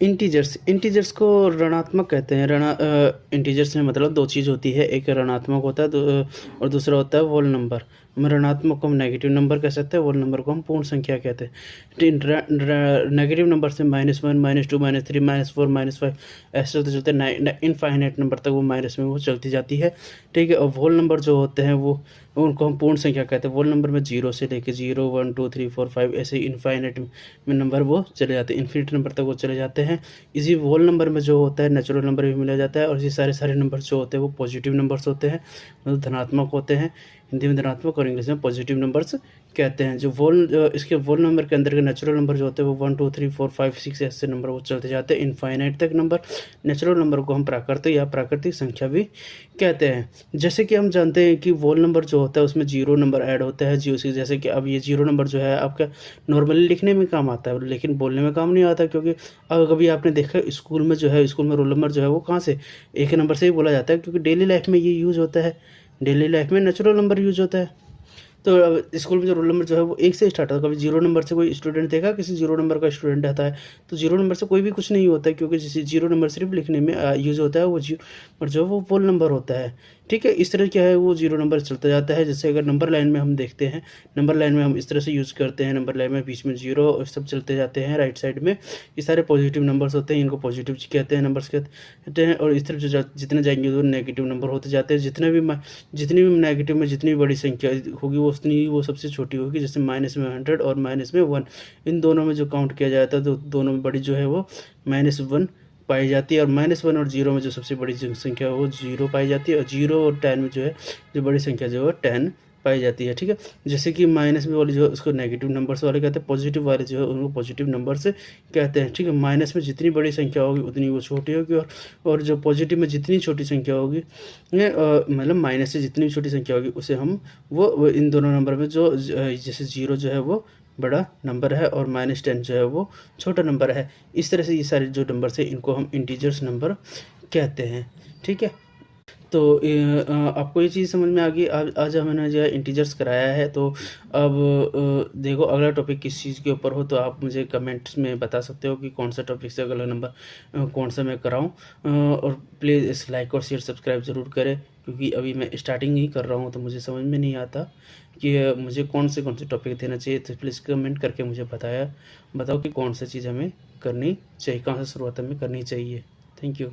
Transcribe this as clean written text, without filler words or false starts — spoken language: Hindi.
इंटीजर्स को ऋणात्मक कहते हैं। इंटीजर्स में मतलब दो चीज़ होती है, एक ऋणात्मक होता है और दूसरा होता है होल नंबर। हम ऋणात्मक को हम नेगेटिव नंबर कह सकते हैं, होल नंबर को हम पूर्ण संख्या कहते हैं। नेगेटिव नंबर से -1, -2, -3, -4, -5 ऐसे चलते चलते इनफाइनाइट नंबर तक वो माइनस में वो चलती जाती है। ठीक है। और होल नंबर जो होते हैं वो उनको हम पूर्ण संख्या कहते हैं। होल नंबर में 0 से लेके 0, 1, 2, 3, 4, 5 ऐसे इनफाइनाइट में नंबर वो चले जाते हैं, इन्फिनिट नंबर तक वो चले जाते हैं। इसी होल नंबर में जो होता है नेचुरल नंबर भी मिला जाता है, और ये सारे नंबर जो होते हैं वो पॉजिटिव नंबर्स होते हैं, मतलब धनात्मक होते हैं। हिंदी में धनात्मक और इंग्लिश में पॉजिटिव नंबर्स कहते हैं। इसके होल नंबर के अंदर के नेचुरल नंबर जो होते हैं वो 1, 2, 3, 4, 5, 6 ऐसे नंबर वो चलते जाते हैं इनफाइनाइट तक नंबर। नेचुरल नंबर को हम प्राकृतिक या प्राकृतिक संख्या भी कहते हैं। जैसे कि हम जानते हैं कि होल नंबर जो होता है उसमें 0 नंबर ऐड होता है जीरो से। जैसे कि अब ये 0 नंबर जो है आपका नॉर्मली लिखने में काम आता है, लेकिन बोलने में काम नहीं आता, क्योंकि अगर कभी आपने देखा स्कूल में रोल नंबर जो है वो कहाँ से एक नंबर से ही बोला जाता है, क्योंकि डेली लाइफ में ये यूज़ होता है। डेली लाइफ में नेचुरल नंबर यूज़ होता है। तो अब स्कूल में जो रोल नंबर जो है वो 1 से स्टार्ट होता है। कभी 0 नंबर से कोई स्टूडेंट देखा, किसी 0 नंबर का स्टूडेंट आता है तो 0 नंबर से कोई भी कुछ नहीं होता है, क्योंकि जैसे 0 नंबर सिर्फ लिखने में यूज़ होता है। वो 0 और जो है वो होल नंबर होता है। ठीक है। इस तरह क्या है वो 0 नंबर चलता जाता है। जैसे अगर नंबर लाइन में हम देखते हैं, नंबर लाइन में हम इस तरह से यूज़ करते हैं। नंबर लाइन में बीच में 0 और सब चलते जाते हैं राइट साइड में। ये सारे पॉजिटिव नंबर्स होते हैं, इनको पॉजिटिव कहते हैं, नंबर्स कहते हैं। और इस तरफ जो जितने जाएंगे वो नेगेटिव नंबर होते जाते हैं। जितनी भी नेगेटिव में जितनी बड़ी संख्या होगी वो उतनी वो सबसे छोटी होगी। जैसे माइनस में 100 और माइनस में 1, इन दोनों में जो काउंट किया जाता है तो दोनों में बड़ी जो है वो -1 पाई जाती है। और -1 और 0 में जो सबसे बड़ी संख्या है वो 0 पाई जाती है। और 0 और 10 में जो है जो बड़ी संख्या जो है 10 पाई जाती है। ठीक है। जैसे कि माइनस में वाली जो है उसको नेगेटिव नंबर्स वाले कहते हैं, पॉजिटिव वाले जो है उनको पॉजिटिव नंबर्स कहते हैं। ठीक है। माइनस में जितनी बड़ी संख्या होगी उतनी वो छोटी होगी, और जो पॉजिटिव में जितनी छोटी संख्या होगी मतलब माइनस से जितनी छोटी संख्या होगी उसे हम वो इन दोनों नंबर में जो जैसे 0 जो है वो बड़ा नंबर है और -10 जो है वो छोटा नंबर है। इस तरह से ये सारे जो नंबर्स हैं इनको हम इंटीजर्स नंबर कहते हैं। ठीक है। तो आपको ये चीज़ समझ में आ गई। आज हमने जो है इंटीजर्स कराया है। तो अब देखो अगला टॉपिक किस चीज़ के ऊपर हो तो आप मुझे कमेंट्स में बता सकते हो कि कौन सा टॉपिक से अगला नंबर कौन सा मैं कराऊं। और प्लीज़ इस लाइक और शेयर सब्सक्राइब ज़रूर करें, क्योंकि अभी मैं स्टार्टिंग ही कर रहा हूं तो मुझे समझ में नहीं आता कि मुझे कौन से टॉपिक देना चाहिए। तो प्लीज़ कमेंट करके मुझे बताओ कि कौन सा चीज़ हमें करनी चाहिए, कहाँ से शुरुआत हमें करनी चाहिए। Thank you.